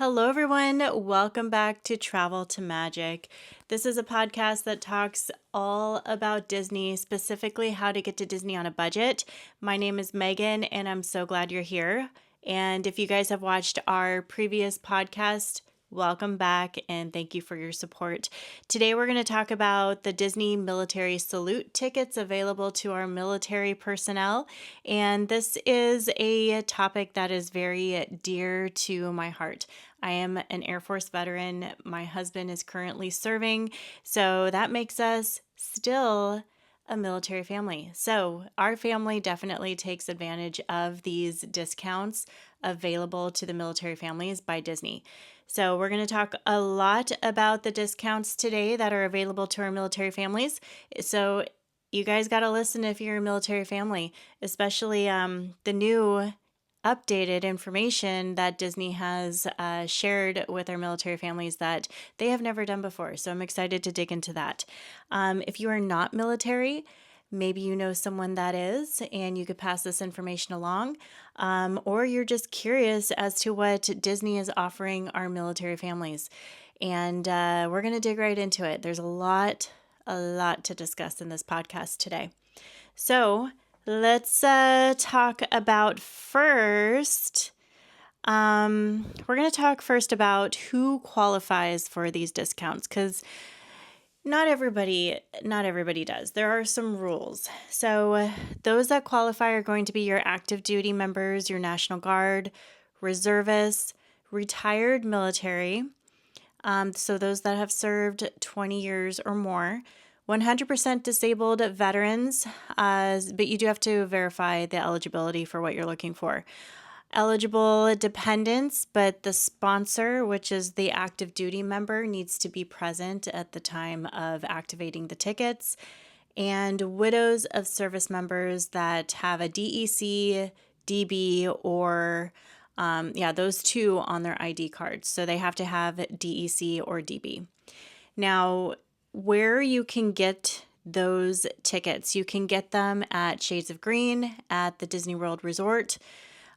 Hello, everyone. Welcome back to Travel to Magic. This is a podcast that talks all about Disney, specifically how to get to Disney on a budget. My name is Megan, and I'm so glad you're here. And if you guys have watched our previous podcast, welcome back and thank you for your support. Today, we're going to talk about the Disney military salute tickets available to our military personnel. And this is a topic that is very dear to my heart. I am an Air Force veteran. My husband is currently serving, so that makes us still a military family. So our family definitely takes advantage of these discounts available to the military families by Disney. So we're going to talk a lot about the discounts today that are available to our military families. So you guys got to listen if you're a military family, especially the new updated information that Disney has shared with our military families that they have never done before. So I'm excited to dig into that. If you are not military, maybe you know someone that is, and you could pass this information along, or you're just curious as to what Disney is offering our military families. And we're going to dig right into it. There's a lot to discuss in this podcast today. So let's talk about first. We're going to talk first about who qualifies for these discounts, because not everybody does. There are some rules. So those that qualify are going to be your active duty members, your National Guard, reservists, retired military. So those that have served 20 years or more. 100% disabled veterans, but you do have to verify the eligibility for what you're looking for. Eligible dependents, but the sponsor, which is the active duty member, needs to be present at the time of activating the tickets. And widows of service members that have a DEC, DB, or those two on their ID cards. So they have to have DEC or DB. Now, where you can get those tickets, you can get them at Shades of Green at the Disney World Resort.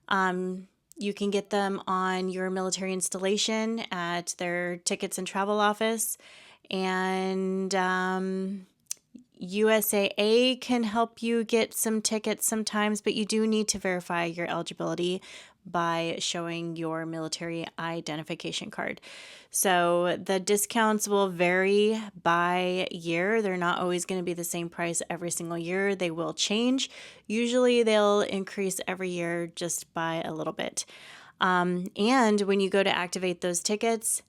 You can get them on your military installation at their tickets and travel office. And USAA can help you get some tickets sometimes, but you do need to verify your eligibility by showing your military identification card. So the discounts will vary by year. They're not always going to be the same price every single year. They will change. Usually they'll increase every year just by a little bit. And when you go to activate those tickets,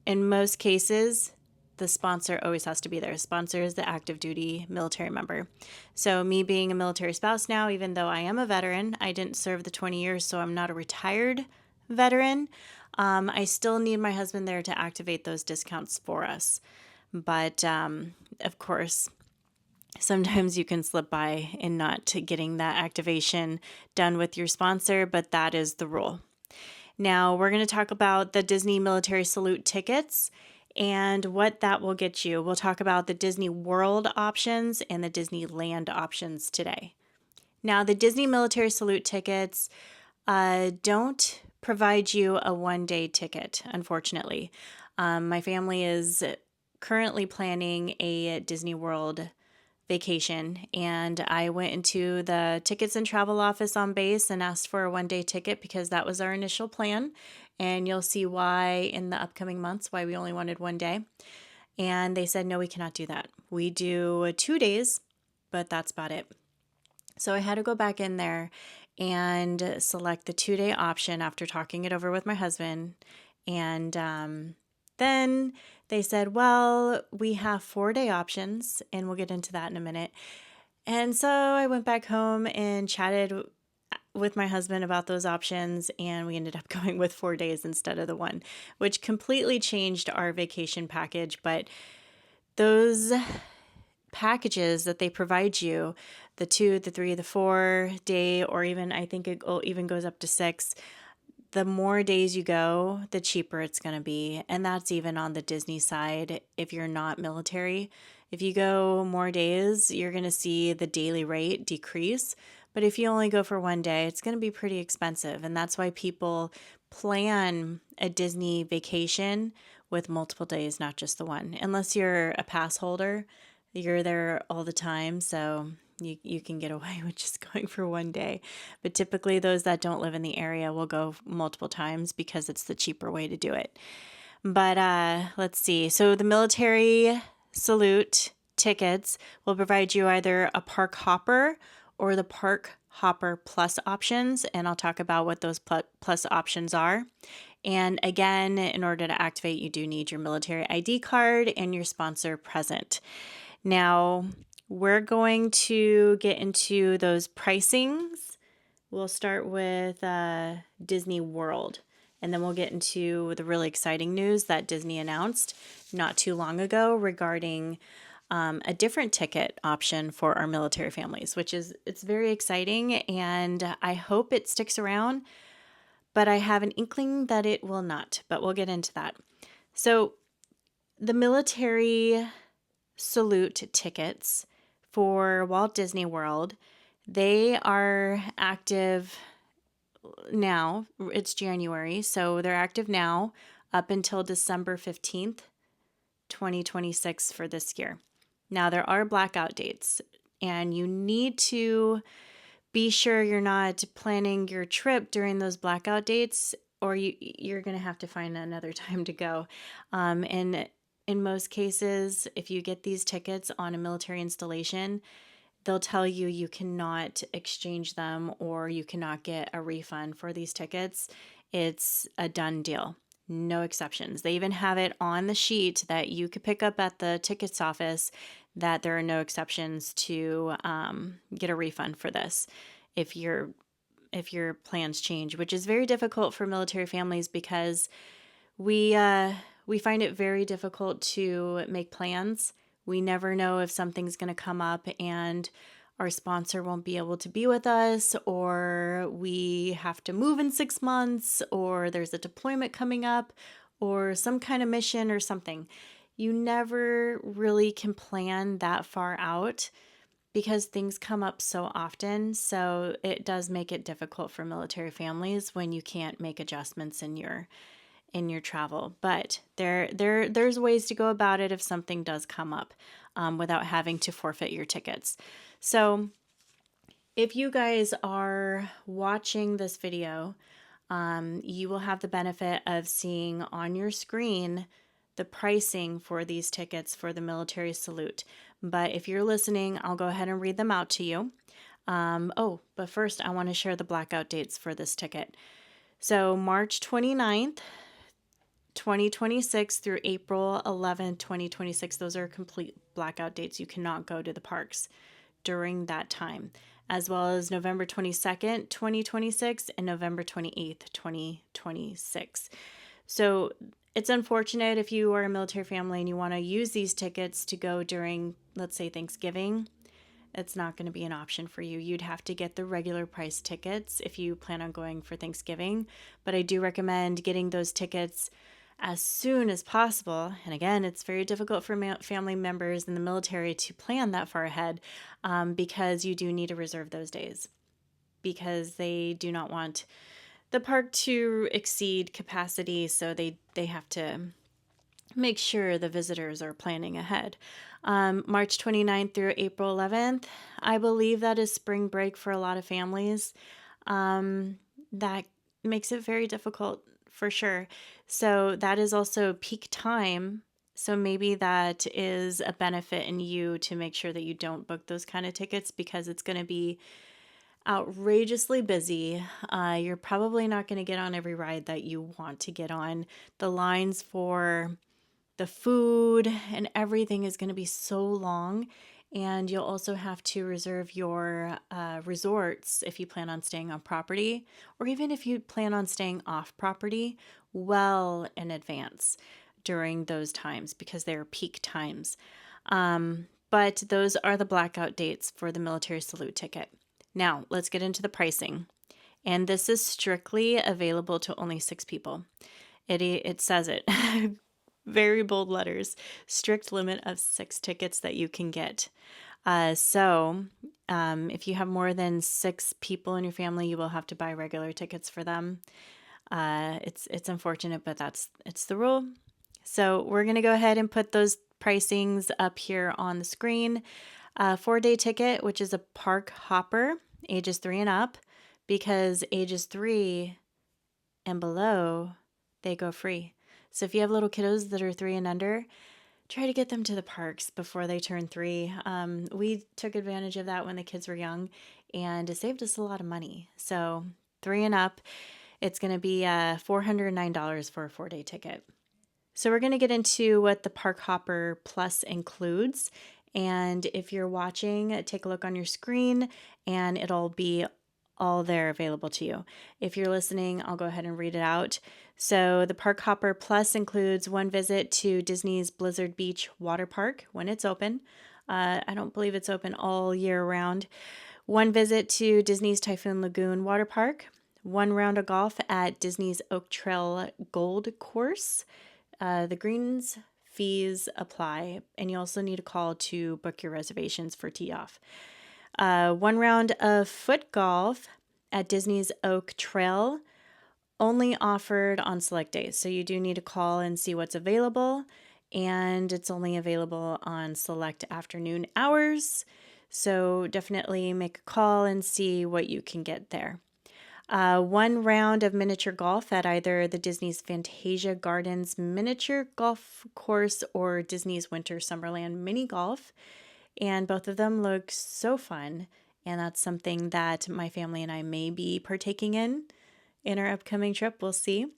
in most cases, the sponsor always has to be there. Sponsor is the active duty military member. So me being a military spouse now, even though I am a veteran, I didn't serve the 20 years, so I'm not a retired veteran. I still need my husband there to activate those discounts for us. But of course, sometimes you can slip by in not getting that activation done with your sponsor, but that is the rule. Now we're going to talk about the Disney Military Salute tickets and what that will get you. We'll talk about the Disney World options and the Disneyland options today. Now, the Disney Military Salute tickets don't provide you a one-day ticket, unfortunately. My family is currently planning a Disney World vacation, and I went into the tickets and travel office on base and asked for a one-day ticket because that was our initial plan. And you'll see why in the upcoming months, why we only wanted one day. And they said, no, we cannot do that. We do 2 days, but that's about it. So I had to go back in there and select the 2-day option after talking it over with my husband. And then they said, well, we have 4-day options, and we'll get into that in a minute. And so I went back home and chatted with my husband about those options, and we ended up going with 4 days instead of the one, which completely changed our vacation package. But those packages that they provide you, the 2, the 3, the 4-day, or even I think it even goes up to 6, the more days you go, the cheaper it's going to be. And that's even on the Disney side if you're not military. If you go more days, you're going to see the daily rate decrease. But if you only go for one day, it's going to be pretty expensive. And that's why people plan a Disney vacation with multiple days, not just the one. Unless you're a pass holder, you're there all the time. So you can get away with just going for one day. But typically, those that don't live in the area will go multiple times because it's the cheaper way to do it. But let's see. So the military salute tickets will provide you either a park hopper or the park hopper plus options. And I'll talk about what those plus options are. And again, in order to activate, you do need your military ID card and your sponsor present. Now, we're going to get into those pricings. We'll start with Disney World. And then we'll get into the really exciting news that Disney announced not too long ago regarding a different ticket option for our military families, which is, it's very exciting, and I hope it sticks around, but I have an inkling that it will not, but we'll get into that. So the military salute tickets for Walt Disney World, they are active now. It's January, so they're active now up until December 15th, 2026 for this year. Now, there are blackout dates, and you need to be sure you're not planning your trip during those blackout dates, or you're going to have to find another time to go. And in most cases, if you get these tickets on a military installation, they'll tell you you cannot exchange them or you cannot get a refund for these tickets. It's a done deal. No exceptions. They even have it on the sheet that you could pick up at the tickets office that there are no exceptions to get a refund for this if your plans change, which is very difficult for military families because we find it very difficult to make plans. We never know if something's going to come up and our sponsor won't be able to be with us, or we have to move in 6 months, or there's a deployment coming up, or some kind of mission or something. You never really can plan that far out because things come up so often. So it does make it difficult for military families when you can't make adjustments in your travel. But there's ways to go about it if something does come up without having to forfeit your tickets. So if you guys are watching this video, you will have the benefit of seeing on your screen the pricing for these tickets for the military salute. But if you're listening, I'll go ahead and read them out to you. But first I want to share the blackout dates for this ticket. So March 29th, 2026 through April 11th, 2026. Those are complete blackout dates. You cannot go to the parks during that time, as well as November 22nd, 2026 and November 28th, 2026. So it's unfortunate if you are a military family and you want to use these tickets to go during, let's say, Thanksgiving. It's not going to be an option for you. You'd have to get the regular price tickets if you plan on going for Thanksgiving. But I do recommend getting those tickets as soon as possible. And again, it's very difficult for family members in the military to plan that far ahead because you do need to reserve those days because they do not want the park to exceed capacity. So they have to make sure the visitors are planning ahead. March 29th through April 11th, I believe that is spring break for a lot of families. That makes it very difficult for sure. So that is also peak time. So maybe that is a benefit in you to make sure that you don't book those kind of tickets because it's going to be outrageously busy. You're probably not going to get on every ride that you want to get on. The lines for the food and everything is going to be so long. And you'll also have to reserve your resorts if you plan on staying on property, or even if you plan on staying off property, well in advance during those times because they're peak times. But those are the blackout dates for the military salute ticket. Now, let's get into the pricing. And this is strictly available to only 6 people. It says it. Very bold letters, strict limit of 6 tickets that you can get. If you have more than 6 people in your family, you will have to buy regular tickets for them. It's unfortunate, but it's the rule. So we're going to go ahead and put those pricings up here on the screen. 4-day ticket, which is a park hopper, ages 3 and up, because ages 3 and below, they go free. So if you have little kiddos that are 3 and under, try to get them to the parks before they turn 3. We took advantage of that when the kids were young, and it saved us a lot of money. So 3 and up, it's going to be $409 for a 4-day ticket. So we're going to get into what the Park Hopper Plus includes. And if you're watching, take a look on your screen and it'll be all there available to you. If you're listening, I'll go ahead and read it out. So the Park Hopper Plus includes 1 visit to Disney's Blizzard Beach water park when it's open. I don't believe it's open all year round. 1 visit to Disney's Typhoon Lagoon water park. 1 round of golf at Disney's Oak Trail Gold Course. The greens fees apply, and you also need a call to book your reservations for tee off. 1 round of foot golf at Disney's Oak Trail, only offered on select days. So you do need to call and see what's available, and it's only available on select afternoon hours. So definitely make a call and see what you can get there. 1 round of miniature golf at either the Disney's Fantasia Gardens miniature golf course or Disney's Winter Summerland mini golf. And both of them look so fun. And that's something that my family and I may be partaking in our upcoming trip. We'll see.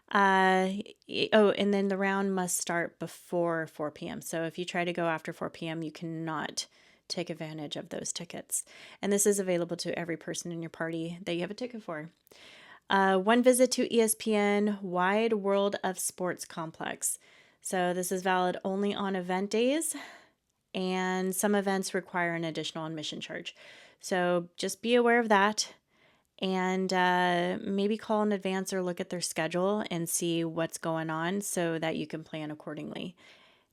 And then the round must start before 4 p.m. So if you try to go after 4 p.m., you cannot take advantage of those tickets. And this is available to every person in your party that you have a ticket for. 1 visit to ESPN Wide World of Sports Complex. So this is valid only on event days, and some events require an additional admission charge. So just be aware of that, and maybe call in advance or look at their schedule and see what's going on so that you can plan accordingly.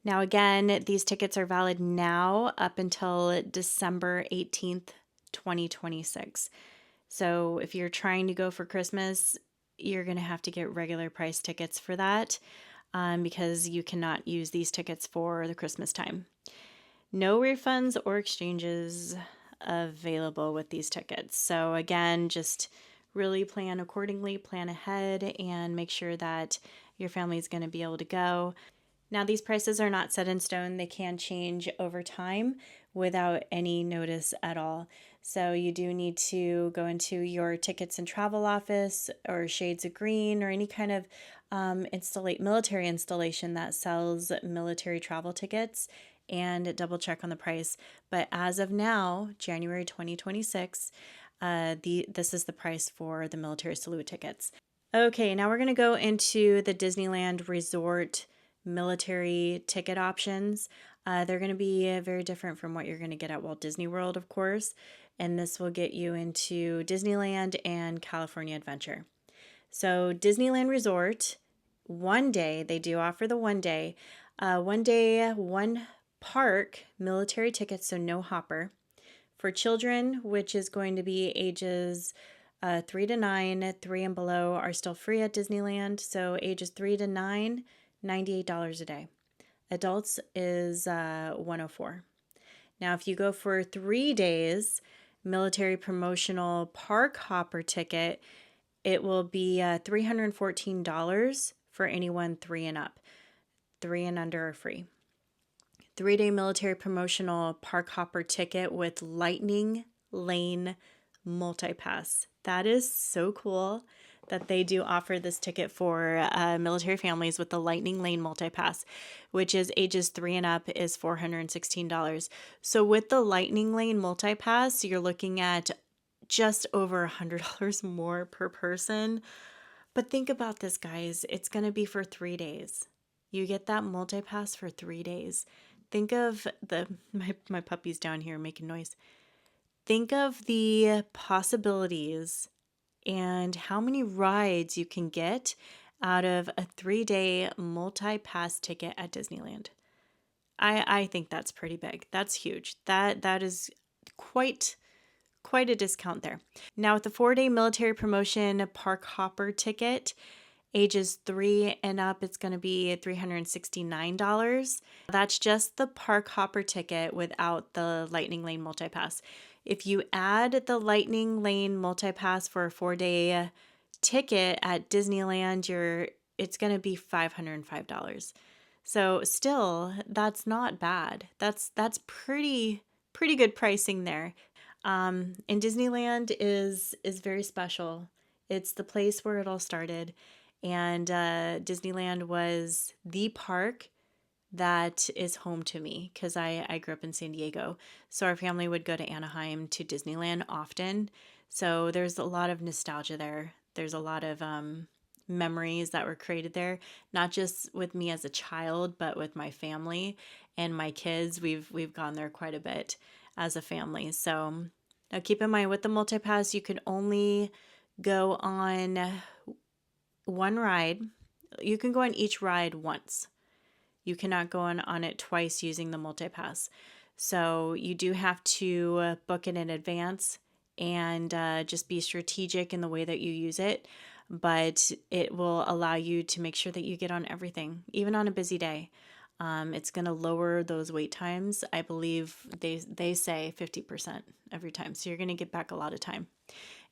Now, again, these tickets are valid now up until December 18th, 2026. So if you're trying to go for Christmas, you're going to have to get regular price tickets for that because you cannot use these tickets for the Christmas time. No refunds or exchanges available with these tickets. So again, just really plan accordingly, plan ahead, and make sure that your family is going to be able to go. Now, these prices are not set in stone. They can change over time without any notice at all. So you do need to go into your tickets and travel office or Shades of Green or any kind of military installation that sells military travel tickets and double check on the price. But as of now, January 2026, this is the price for the military salute tickets. Okay, now we're going to go into the Disneyland Resort military ticket options. They're going to be very different from what you're going to get at Walt Disney World, of course, and this will get you into Disneyland and California Adventure. So Disneyland Resort, 1 day, they do offer the 1 day, 1 day, 1 park military tickets, so no hopper. For children, which is going to be ages 3 to 9, 3 and below are still free at Disneyland, so ages 3 to 9, $98 a day. Adults is $104. Now, if you go for 3 days, military promotional park hopper ticket, it will be $314 for anyone 3 and up. 3 and under are free. 3-day military promotional park hopper ticket with Lightning Lane multi-pass. That is so cool that they do offer this ticket for military families with the Lightning Lane multi-pass, which is ages 3 and up, is $416. So with the Lightning Lane multi-pass, you're looking at just over $100 more per person. But think about this, guys. It's going to be for 3 days. You get that multi-pass for 3 days. Think of my puppy's down here making noise. Think of the possibilities and how many rides you can get out of a 3-day multi-pass ticket at Disneyland. I think that's pretty big. That's huge. That is quite a discount there. Now with the 4-day military promotion park hopper ticket, ages 3 and up, it's going to be $369. That's just the park hopper ticket without the Lightning Lane multipass. If you add the Lightning Lane multipass for a 4-day ticket at Disneyland, it's going to be $505. So still, that's not bad. That's pretty good pricing there. And Disneyland is very special. It's the place where it all started, and Disneyland was the park that is home to me because I grew up in San Diego. So our family would go to Anaheim to Disneyland often. So there's a lot of nostalgia there. There's a lot of memories that were created there, not just with me as a child, but with my family and my kids. We've gone there quite a bit as a family. So now keep in mind with the multipass, you can only go on one ride. You can go on each ride once. You cannot go on it twice using the multipass. So you do have to book it in advance and just be strategic in the way that you use it. But it will allow you to make sure that you get on everything, even on a busy day. It's going to lower those wait times. I believe they say 50% every time. So you're going to get back a lot of time.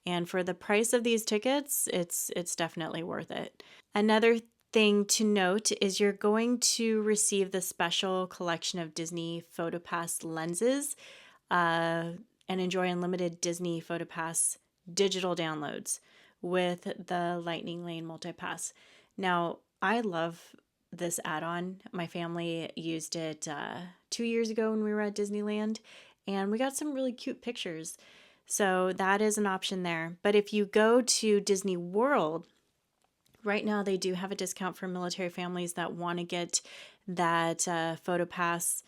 And for the price of these tickets, it's definitely worth it. Another thing to note is you're going to receive the special collection of Disney PhotoPass lenses and enjoy unlimited Disney PhotoPass digital downloads with the Lightning Lane multipass. Now, I love this add-on. My family used it 2 years ago when we were at Disneyland, and we got some really cute pictures. So that is an option there. But if you go to Disney World, right now they do have a discount for military families that want to get that PhotoPass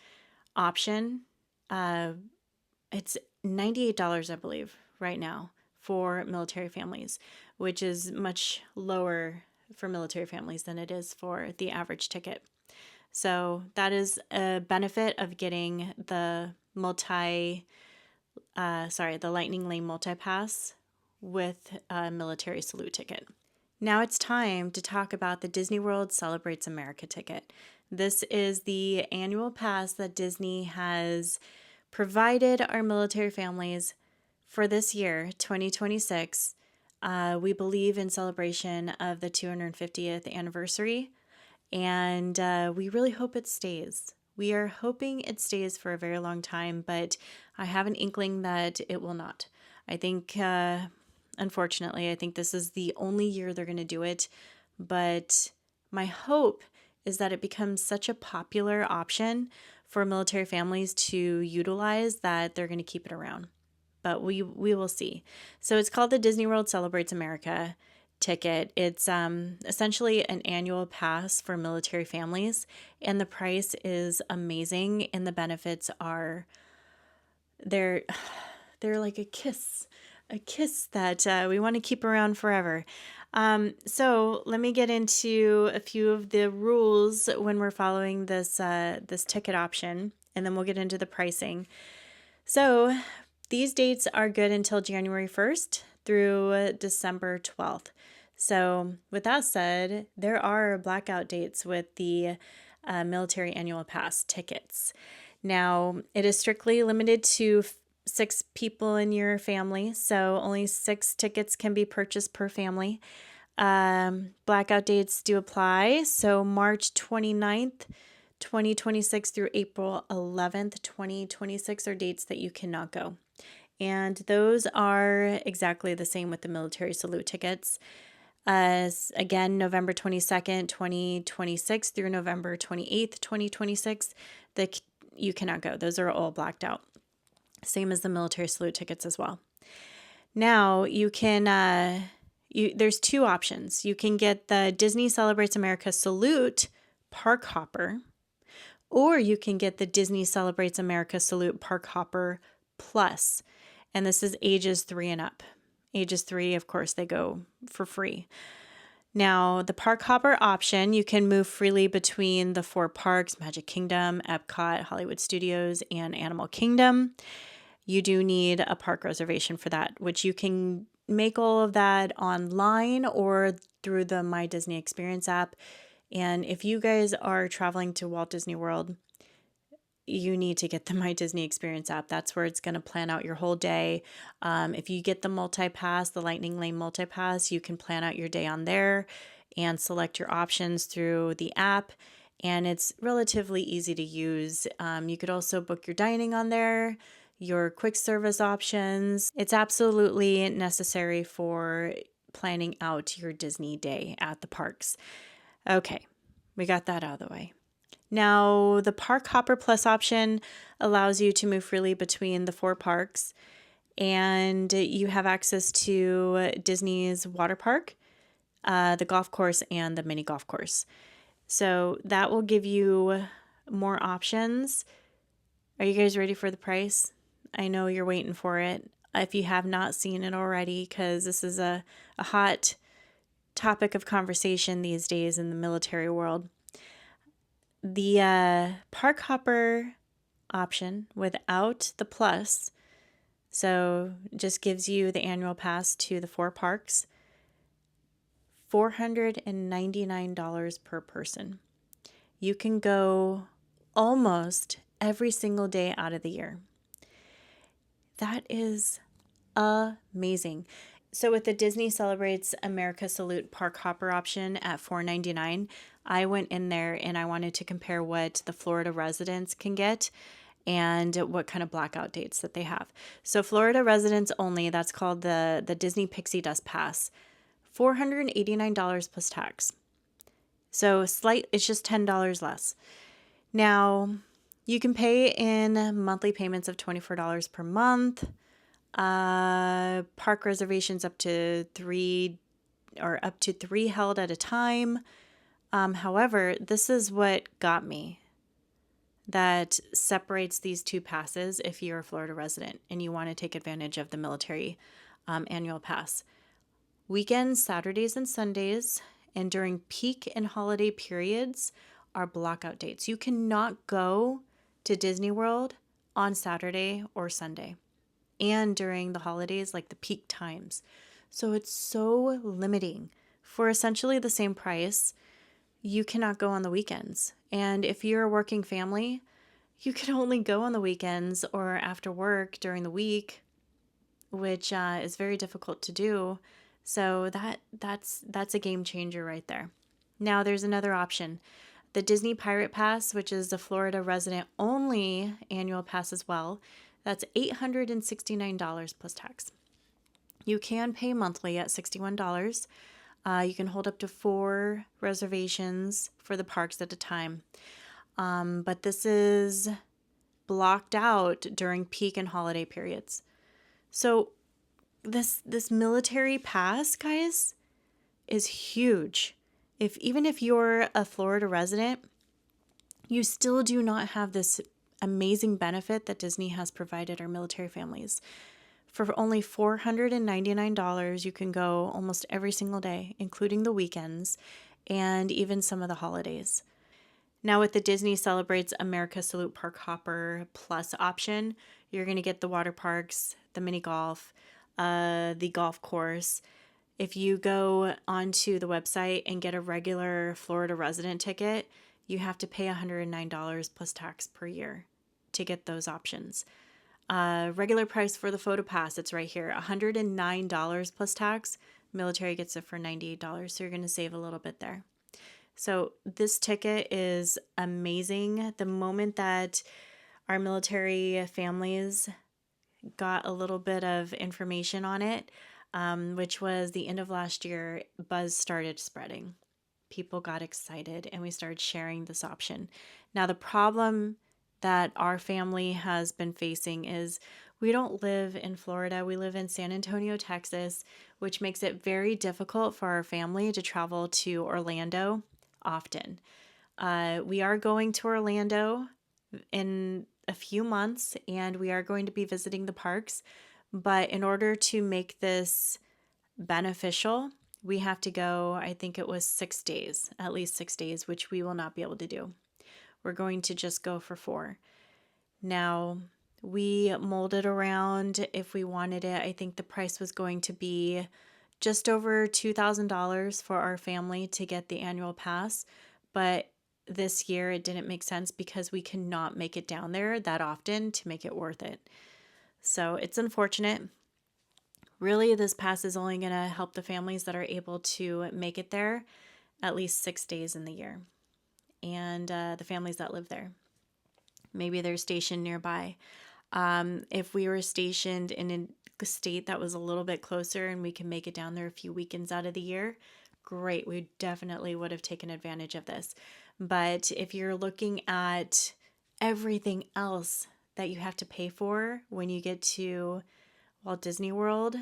option. It's $98, I believe, right now for military families, which is much lower for military families than it is for the average ticket. So that is a benefit of getting the Lightning Lane multipass with a military salute ticket. Now it's time to talk about the Disney World Celebrates America ticket. This is the annual pass that Disney has provided our military families for this year, 2026. We believe in celebration of the 250th anniversary, and we really hope it stays. We are hoping it stays for a very long time, but I have an inkling that it will not. I think, unfortunately, I think this is the only year they're going to do it, but my hope is that it becomes such a popular option for military families to utilize that they're going to keep it around. But we will see. So it's called the Disney World Celebrates America ticket. It's essentially an annual pass for military families, and the price is amazing, and the benefits are they're like a kiss that we want to keep around forever. So let me get into a few of the rules when we're following this ticket option, and then we'll get into the pricing. So these dates are good until January 1st through December 12th. So with that said, there are blackout dates with the military annual pass tickets. Now, it is strictly limited to 6 people in your family, so only 6 tickets can be purchased per family. Blackout dates do apply, so March 29th, 2026 through April 11th, 2026 are dates that you cannot go. And those are exactly the same with the military salute tickets. Again, November 22nd, 2026 through November 28th, 2026, you cannot go. Those are all blacked out. Same as the military salute tickets as well. Now, you can, there's 2 options. You can get the Disney Celebrates America Salute Park Hopper, or you can get the Disney Celebrates America Salute Park Hopper Plus. And this is ages 3 and up. Ages 3, of course, they go for free. Now, the park hopper option, you can move freely between the 4 parks: Magic Kingdom, Epcot, Hollywood Studios, and Animal Kingdom. You do need a park reservation for that, which you can make all of that online or through the My Disney Experience app. And if you guys are traveling to Walt Disney World, you need to get the My Disney Experience app. That's where it's going to plan out your whole day. If you get the multi-pass, the Lightning Lane multi-pass, you can plan out your day on there and select your options through the app. And it's relatively easy to use. You could also book your dining on there, your quick service options. It's absolutely necessary for planning out your Disney day at the parks. Okay, we got that out of the way. Now, the Park Hopper Plus option allows you to move freely between the 4 parks, and you have access to Disney's water park, the golf course, and the mini golf course. So that will give you more options. Are you guys ready for the price? I know you're waiting for it. If you have not seen it already, because this is a hot topic of conversation these days in the military world. The park hopper option without the plus, so just gives you the annual pass to the 4 parks, $499 per person. You can go almost every single day out of the year. That is amazing. So with the Disney Celebrates America Salute Park Hopper option at $499, I went in there and I wanted to compare what the Florida residents can get and what kind of blackout dates that they have. So Florida residents only, that's called the Disney Pixie Dust Pass, $489 plus tax. So it's just $10 less. Now, you can pay in monthly payments of $24 per month. Park reservations up to 3 held at a time. However, this is what got me that separates these 2 passes if you're a Florida resident and you want to take advantage of the military annual pass. Weekends, Saturdays and Sundays, and during peak and holiday periods are blockout dates. You cannot go to Disney World on Saturday or Sunday, and during the holidays, like the peak times. So it's so limiting. For essentially the same price, you cannot go on the weekends. And if you're a working family, you can only go on the weekends or after work during the week, which is very difficult to do. So that's a game changer right there. Now there's another option. The Disney Pirate Pass, which is the Florida resident only annual pass as well. That's $869 plus tax. You can pay monthly at $61. You can hold up to 4 reservations for the parks at a time. But this is blocked out during peak and holiday periods. So this military pass, guys, is huge. Even if you're a Florida resident, you still do not have this amazing benefit that Disney has provided our military families. For only $499, you can go almost every single day, including the weekends and even some of the holidays. Now with the Disney Celebrates America Salute Park Hopper Plus option, you're going to get the water parks, the mini golf, the golf course. If you go onto the website and get a regular Florida resident ticket, you have to pay $109 plus tax per year to get those options. Regular price for the photo pass, it's right here, $109 plus tax. Military gets it for $98, so you're going to save a little bit there. So this ticket is amazing. The moment that our military families got a little bit of information on it, which was the end of last year, buzz started spreading. People got excited and we started sharing this option. Now, the problem that our family has been facing is we don't live in Florida. We live in San Antonio, Texas, which makes it very difficult for our family to travel to Orlando often. We are going to Orlando in a few months and we are going to be visiting the parks. But in order to make this beneficial, we have to go, I think it was 6 days, at least 6 days, which we will not be able to do. We're going to just go for 4. Now, we molded around if we wanted it. I think the price was going to be just over $2,000 for our family to get the annual pass. But this year it didn't make sense because we cannot make it down there that often to make it worth it. So it's unfortunate. Really, this pass is only going to help the families that are able to make it there at least 6 days in the year, and the families that live there. Maybe they're stationed nearby. If we were stationed in a state that was a little bit closer and we can make it down there a few weekends out of the year, great. We definitely would have taken advantage of this. But if you're looking at everything else that you have to pay for when you get to Walt Disney World,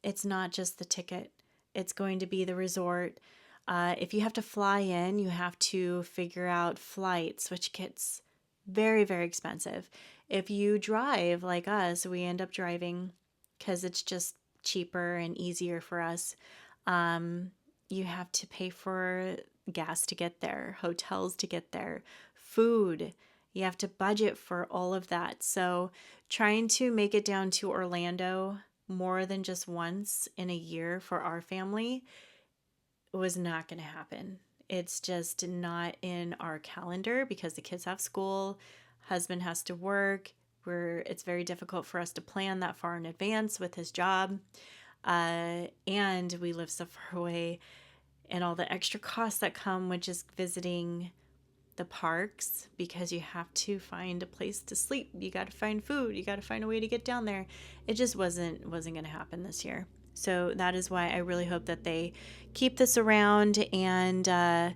it's not just the ticket. It's going to be the resort. If you have to fly in, you have to figure out flights, which gets very, very expensive. If you drive like us, we end up driving because it's just cheaper and easier for us. You have to pay for gas to get there, hotels to get there, food. You have to budget for all of that. So trying to make it down to Orlando more than just once in a year for our family was not going to happen. It's just not in our calendar because the kids have school, husband has to work. It's very difficult for us to plan that far in advance with his job. And we live so far away, and all the extra costs that come with just visiting the parks because you have to find a place to sleep. You got to find food. You got to find a way to get down there. It just wasn't going to happen this year. So that is why I really hope that they keep this around, and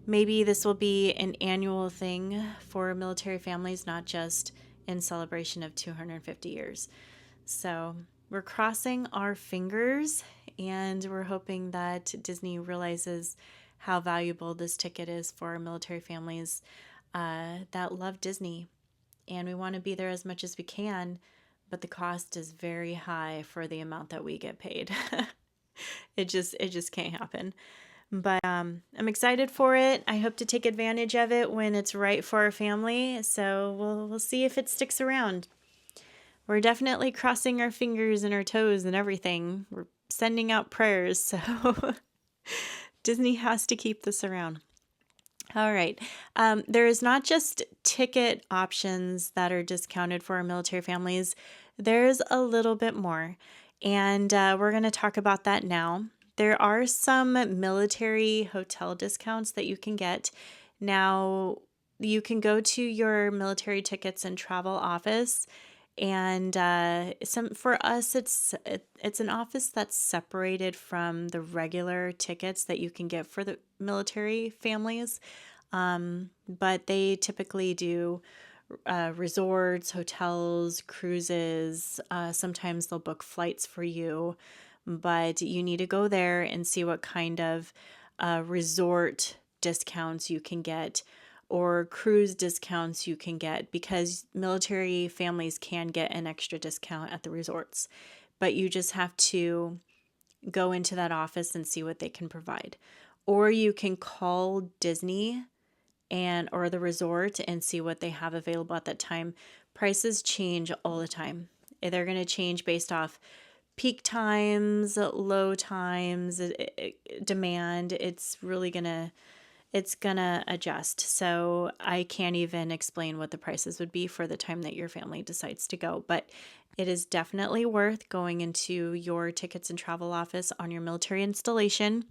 maybe this will be an annual thing for military families, not just in celebration of 250 years. So we're crossing our fingers, and we're hoping that Disney realizes how valuable this ticket is for our military families that love Disney. And we want to be there as much as we can, but the cost is very high for the amount that we get paid. It just can't happen. But I'm excited for it. I hope to take advantage of it when it's right for our family. So we'll see if it sticks around. We're definitely crossing our fingers and our toes and everything. We're sending out prayers. So Disney has to keep this around. All right. There is not just ticket options that are discounted for our military families. There's a little bit more. And we're going to talk about that now. There are some military hotel discounts that you can get. Now, you can go to your military tickets and travel office. And for us, it's an office that's separated from the regular tickets that you can get for the military families. But they typically do resorts, hotels, cruises. Sometimes they'll book flights for you, but you need to go there and see what kind of resort discounts you can get or cruise discounts you can get, because military families can get an extra discount at the resorts, but you just have to go into that office and see what they can provide. Or you can call Disney or the resort and see what they have available at that time. Prices change all the time. They're going to change based off peak times, low times, demand. It's gonna adjust. So I can't even explain what the prices would be for the time that your family decides to go, but it is definitely worth going into your tickets and travel office on your military installation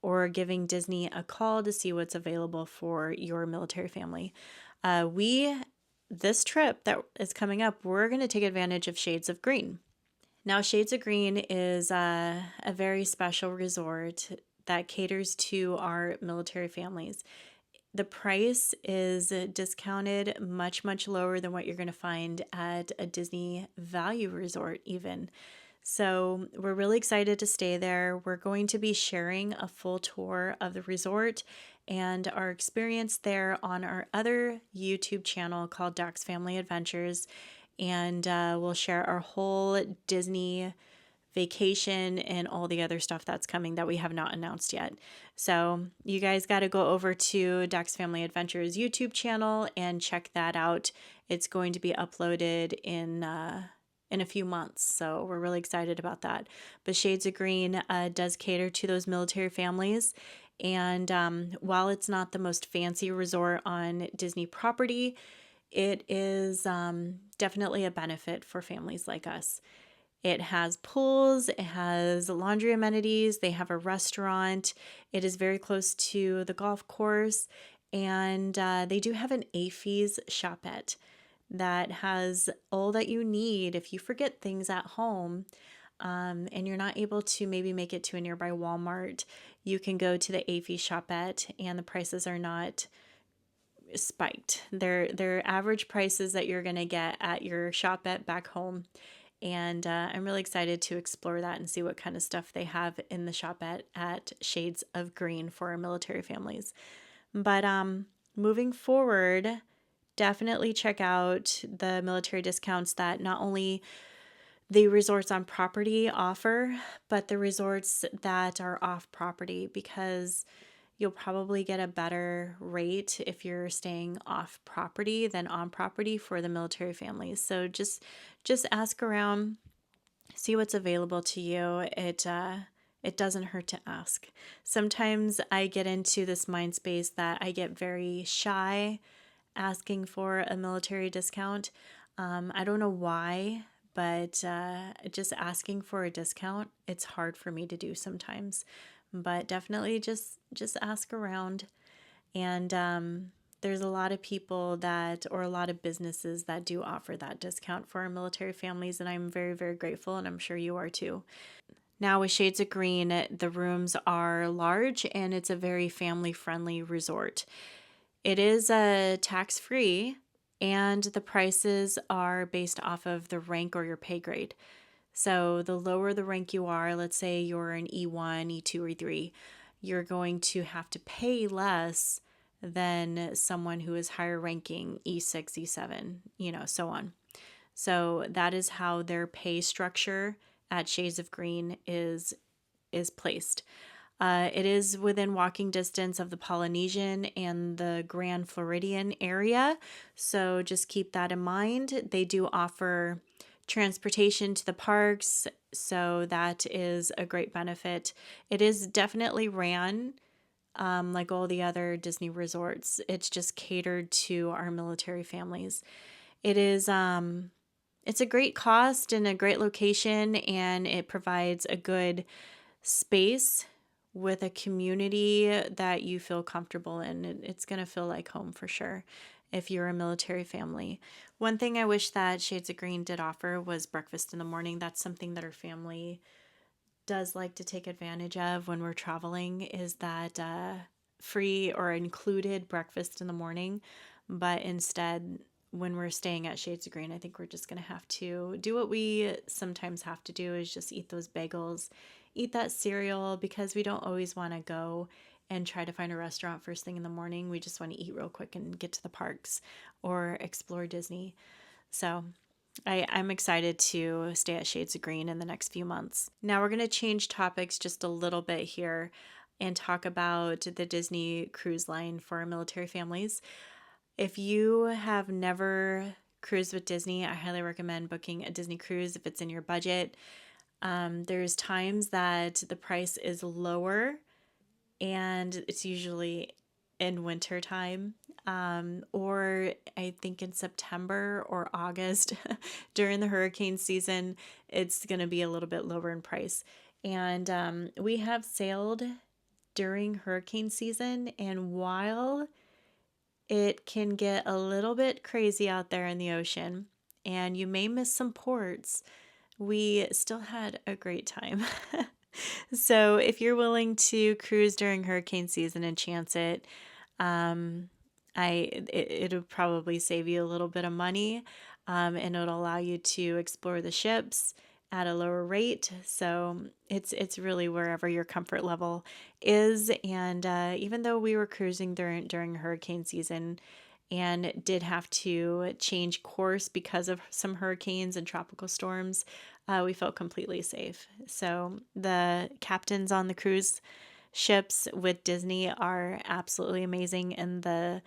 or giving Disney a call to see what's available for your military family. This trip that is coming up, we're going to take advantage of Shades of Green. Now, Shades of Green is a very special resort that caters to our military families. The price is discounted much, much lower than what you're going to find at a Disney Value Resort even. So we're really excited to stay there. We're going to be sharing a full tour of the resort and our experience there on our other YouTube channel called Doc's Family Adventures. And we'll share our whole Disney vacation, and all the other stuff that's coming that we have not announced yet. So you guys got to go over to Dax Family Adventures YouTube channel and check that out. It's going to be uploaded in a few months, so we're really excited about that. But Shades of Green does cater to those military families, and while it's not the most fancy resort on Disney property, it is definitely a benefit for families like us. It has pools, it has laundry amenities, they have a restaurant, it is very close to the golf course, and they do have an AFES shopette that has all that you need if you forget things at home, and you're not able to maybe make it to a nearby Walmart. You can go to the AFES shopette, and the prices are not spiked. They're average prices that you're gonna get at your shopette back home. And I'm really excited to explore that and see what kind of stuff they have in the shop at Shades of Green for our military families. But moving forward, definitely check out the military discounts that not only the resorts on property offer, but the resorts that are off property, because you'll probably get a better rate if you're staying off property than on property for the military families. So just ask around, see what's available to you. It doesn't hurt to ask. Sometimes I get into this mind space that I get very shy asking for a military discount. I don't know why, but just asking for a discount, it's hard for me to do sometimes. But definitely just ask around. And there's a lot of people or a lot of businesses that do offer that discount for our military families, and I'm very, very grateful, and I'm sure you are too. Now with Shades of Green, the rooms are large and it's a very family-friendly resort. It is tax-free, and the prices are based off of the rank or your pay grade. So the lower the rank you are, let's say you're an E1, E2, or E3, you're going to have to pay less than someone who is higher ranking, E6, E7, so on. So that is how their pay structure at Shades of Green is placed. It is within walking distance of the Polynesian and the Grand Floridian area, so just keep that in mind. They do offer transportation to the parks, so that is a great benefit. It is definitely ran like all the other Disney resorts. It's just catered to our military families. It is it's a great cost and a great location, and it provides a good space with a community that you feel comfortable in. It's going to feel like home for sure if you're a military family. One thing I wish that Shades of Green did offer was breakfast in the morning. That's something that our family does like to take advantage of when we're traveling, is that free or included breakfast in the morning. But instead, when we're staying at Shades of Green, I think we're just going to have to do what we sometimes have to do, is just eat those bagels, eat that cereal, because we don't always want to go and try to find a restaurant first thing in the morning. We just want to eat real quick and get to the parks or explore Disney. So I'm excited to stay at Shades of Green in the next few months. Now we're going to change topics just a little bit here and talk about the Disney Cruise Line for our military families. If you have never cruised with Disney, I highly recommend booking a Disney cruise if it's in your budget. There's times that the price is lower, and it's usually in winter time, or I think in September or August during the hurricane season, it's going to be a little bit lower in price. And we have sailed during hurricane season, and while it can get a little bit crazy out there in the ocean, and you may miss some ports, we still had a great time. So if you're willing to cruise during hurricane season and chance it, it'll probably save you a little bit of money, and it'll allow you to explore the ships at a lower rate. So it's really wherever your comfort level is. And even though we were cruising during hurricane season and did have to change course because of some hurricanes and tropical storms, we felt completely safe. So the captains on the cruise ships with Disney are absolutely amazing, and the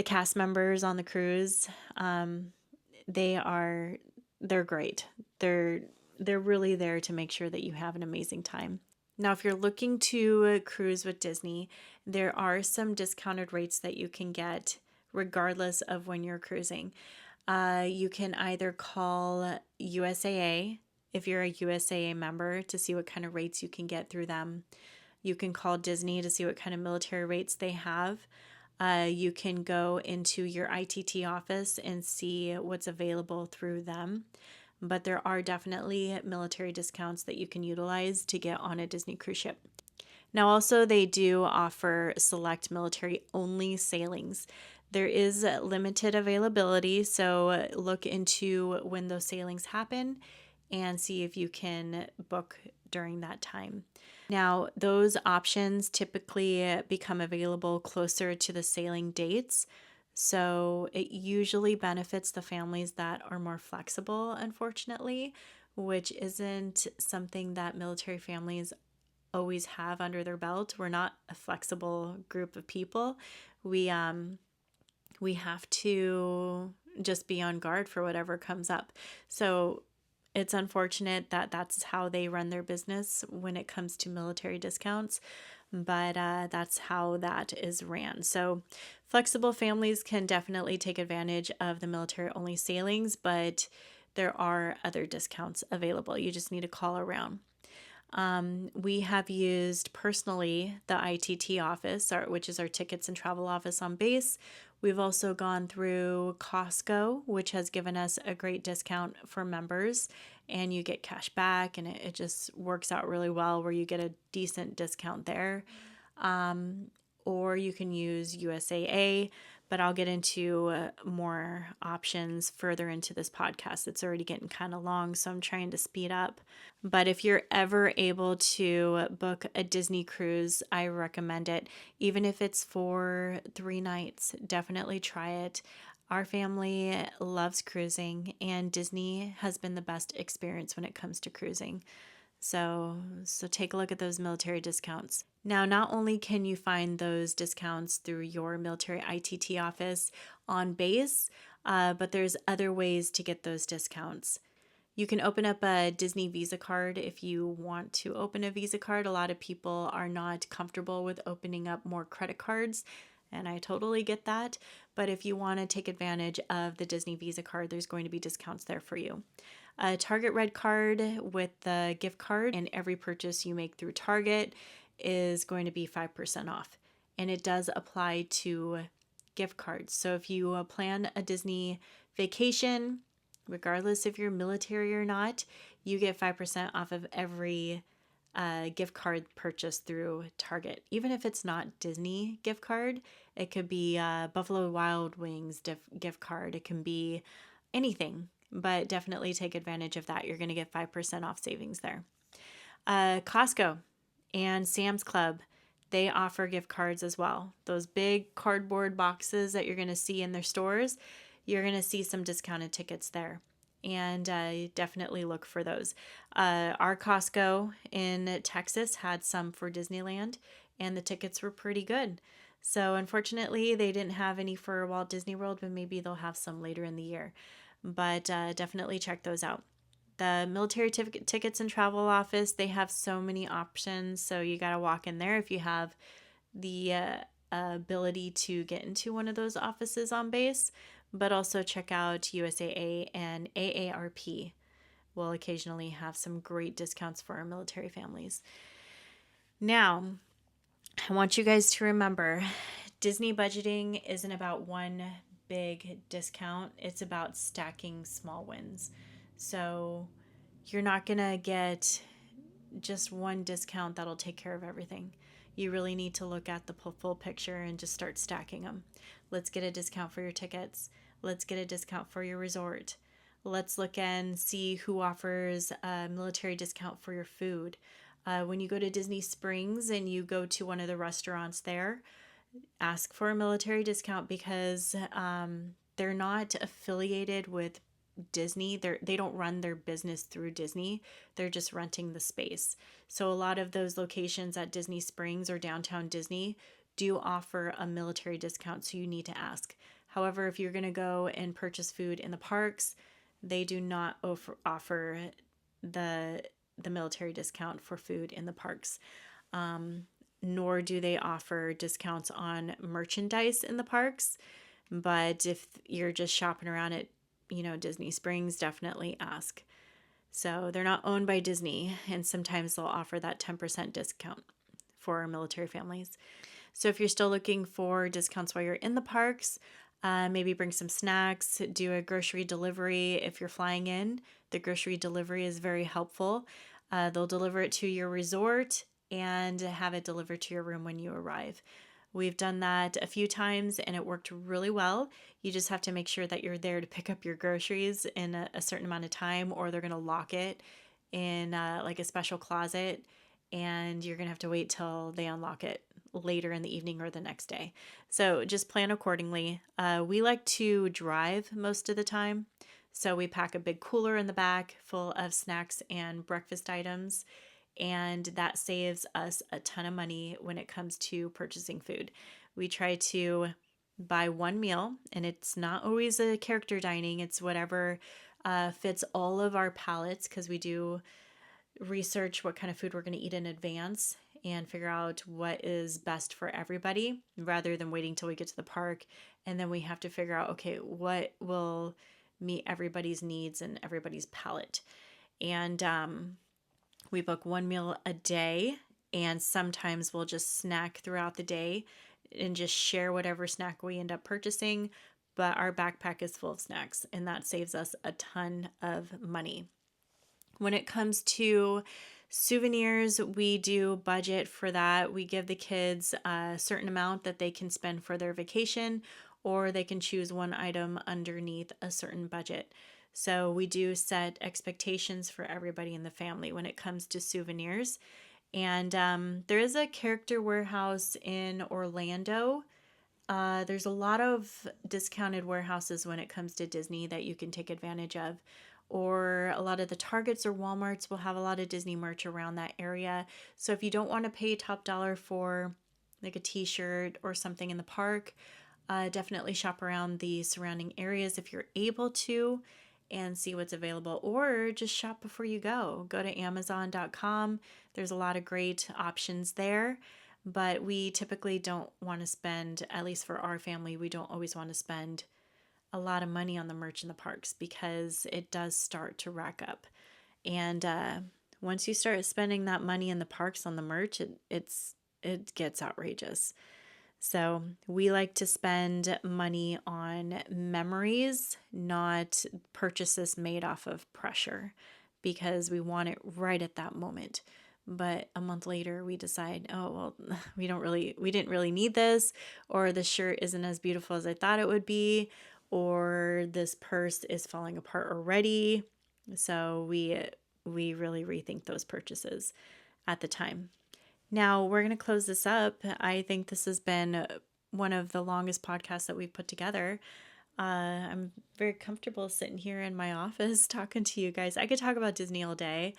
cast members on the cruise, they are they're great. They're really there to make sure that you have an amazing time. Now, if you're looking to cruise with Disney, there are some discounted rates that you can get regardless of when you're cruising. You can either call USAA if you're a USAA member to see what kind of rates you can get through them. You can call Disney to see what kind of military rates they have. You can go into your ITT office and see what's available through them. But there are definitely military discounts that you can utilize to get on a Disney cruise ship. Now, also, they do offer select military only sailings. There is limited availability, so look into when those sailings happen and see if you can book during that time. Now, those options typically become available closer to the sailing dates. So it usually benefits the families that are more flexible, unfortunately, which isn't something that military families always have under their belt. We're not a flexible group of people. We have to just be on guard for whatever comes up. So it's unfortunate that that's how they run their business when it comes to military discounts, but that's how that is ran. So flexible families can definitely take advantage of the military only sailings, but there are other discounts available. You just need to call around. We have used personally the ITT office, which is our tickets and travel office on base. We've also gone through Costco, which has given us a great discount for members, and you get cash back, and it just works out really well where you get a decent discount there. Or you can use USAA, but I'll get into more options further into this podcast. It's already getting kind of long, so I'm trying to speed up. But if you're ever able to book a Disney cruise, I recommend it. Even if it's for 3 nights, definitely try it. Our family loves cruising, and Disney has been the best experience when it comes to cruising. So take a look at those military discounts. Now, not only can you find those discounts through your military ITT office on base, but there's other ways to get those discounts. You can open up a Disney Visa card if you want to open a Visa card. A lot of people are not comfortable with opening up more credit cards, and I totally get that. But if you want to take advantage of the Disney Visa card, there's going to be discounts there for you. A Target Red card with the gift card, and every purchase you make through Target is going to be 5% off. And it does apply to gift cards. So if you plan a Disney vacation, regardless if you're military or not, you get 5% off of every gift card purchase through Target. Even if it's not Disney gift card, it could be Buffalo Wild Wings gift card. It can be anything, but definitely take advantage of that. You're going to get 5% off savings there. Costco and Sam's Club, they offer gift cards as well. Those big cardboard boxes that you're going to see in their stores, you're going to see some discounted tickets there. And definitely look for those. Our Costco in Texas had some for Disneyland, and the tickets were pretty good. So unfortunately, they didn't have any for Walt Disney World, but maybe they'll have some later in the year. But definitely check those out. The military tickets and travel office, they have so many options. So you got to walk in there if you have the ability to get into one of those offices on base. But also check out USAA and AARP. We'll occasionally have some great discounts for our military families. Now, I want you guys to remember, Disney budgeting isn't about one big discount. It's about stacking small wins. So you're not going to get just one discount that'll take care of everything. You really need to look at the full picture and just start stacking them. Let's get a discount for your tickets. Let's get a discount for your resort. Let's look and see who offers a military discount for your food. When you go to Disney Springs and you go to one of the restaurants there, ask for a military discount because they're not affiliated with Disney. They don't run their business through Disney. They're just renting the space. So a lot of those locations at Disney Springs or downtown Disney do offer a military discount, so you need to ask. However, if you're going to go and purchase food in the parks, they do not offer the military discount for food in the parks. Nor do they offer discounts on merchandise in the parks. But if you're just shopping around at, Disney Springs, definitely ask. So they're not owned by Disney, and sometimes they'll offer that 10% discount for military families. So if you're still looking for discounts while you're in the parks, maybe bring some snacks, do a grocery delivery. If you're flying in, the grocery delivery is very helpful. They'll deliver it to your resort and have it delivered to your room when you arrive. We've done that a few times and it worked really well. You just have to make sure that you're there to pick up your groceries in a certain amount of time, or they're going to lock it in like a special closet, and you're going to have to wait till they unlock it later in the evening or the next day. So just plan accordingly. We like to drive most of the time. So we pack a big cooler in the back full of snacks and breakfast items, and that saves us a ton of money when it comes to purchasing food. We try to buy one meal, and it's not always a character dining. It's whatever fits all of our palates, because we do research what kind of food we're going to eat in advance and figure out what is best for everybody, rather than waiting till we get to the park and then we have to figure out, okay, what will meet everybody's needs and everybody's palate. And we book one meal a day, and sometimes we'll just snack throughout the day and just share whatever snack we end up purchasing. But our backpack is full of snacks, and that saves us a ton of money. When it comes to souvenirs, we do budget for that. We give the kids a certain amount that they can spend for their vacation, or they can choose one item underneath a certain budget. So we do set expectations for everybody in the family when it comes to souvenirs. And there is a character warehouse in Orlando. There's a lot of discounted warehouses when it comes to Disney that you can take advantage of. Or a lot of the Targets or Walmarts will have a lot of Disney merch around that area. So if you don't want to pay top dollar for like a t-shirt or something in the park, definitely shop around the surrounding areas if you're able to, and see what's available, or just shop before you go. Go to Amazon.com. There's a lot of great options there, but we typically don't want to spend, at least for our family, we don't always want to spend a lot of money on the merch in the parks, because it does start to rack up. And once you start spending that money in the parks on the merch, it gets outrageous. So we like to spend money on memories, not purchases made off of pressure, because we want it right at that moment. But a month later, we decide, oh, well, we didn't really need this, or the shirt isn't as beautiful as I thought it would be, or this purse is falling apart already. So we really rethink those purchases at the time. Now we're going to close this up. I think this has been one of the longest podcasts that we've put together. I'm very comfortable sitting here in my office talking to you guys. I could talk about Disney all day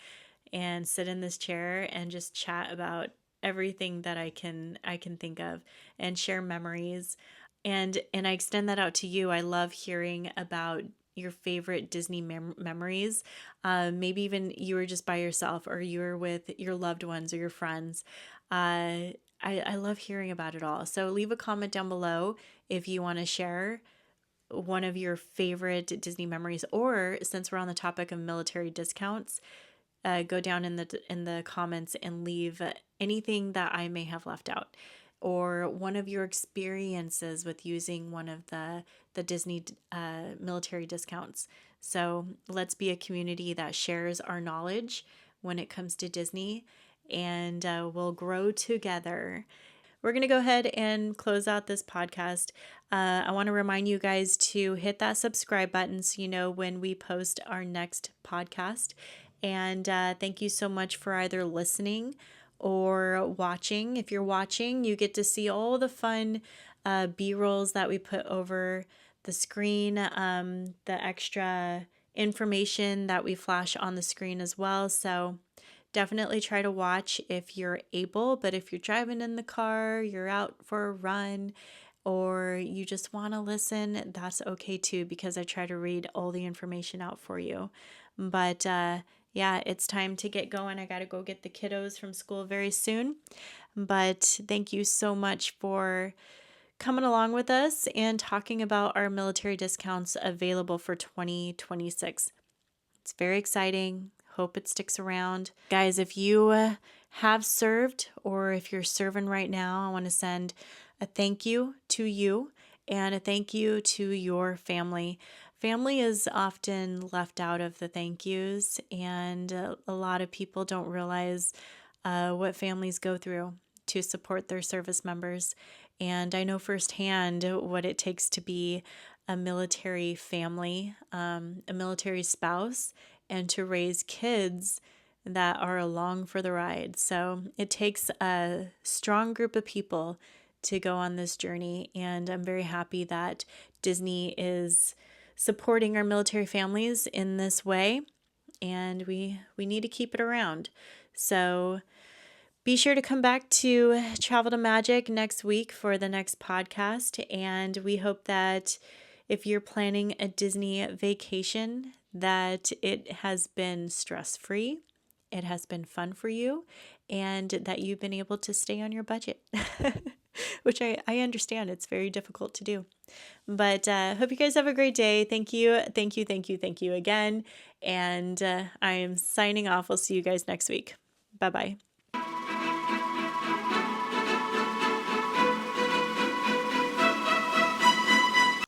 and sit in this chair and just chat about everything that I can think of and share memories. And I extend that out to you. I love hearing about your favorite Disney memories. Maybe even you were just by yourself, or you were with your loved ones or your friends. I love hearing about it all. So leave a comment down below if you want to share one of your favorite Disney memories, or since we're on the topic of military discounts, go down in the comments and leave anything that I may have left out, or one of your experiences with using one of the Disney military discounts. So let's be a community that shares our knowledge when it comes to Disney, and we'll grow together. We're going to go ahead and close out this podcast. I want to remind you guys to hit that subscribe button so you know when we post our next podcast. And thank you so much for either listening or watching. If you're watching, you get to see all the fun B-rolls that we put over the screen, the extra information that we flash on the screen as well. So definitely try to watch if you're able, but if you're driving in the car, you're out for a run, or you just want to listen, that's okay too, because I try to read all the information out for you. But yeah, it's time to get going. I got to go get the kiddos from school very soon. But thank you so much for coming along with us and talking about our military discounts available for 2026. It's very exciting. Hope it sticks around. Guys, if you have served or if you're serving right now, I want to send a thank you to you and a thank you to your family. Family is often left out of the thank yous, and a lot of people don't realize what families go through to support their service members. And I know firsthand what it takes to be a military family, a military spouse, and to raise kids that are along for the ride. So it takes a strong group of people to go on this journey. And I'm very happy that Disney is supporting our military families in this way. And we need to keep it around. So be sure to come back to Travel to Magic next week for the next podcast. And we hope that if you're planning a Disney vacation, that it has been stress-free, it has been fun for you, and that you've been able to stay on your budget, which I understand it's very difficult to do. But hope you guys have a great day. Thank you again. And I am signing off. We'll see you guys next week. Bye-bye.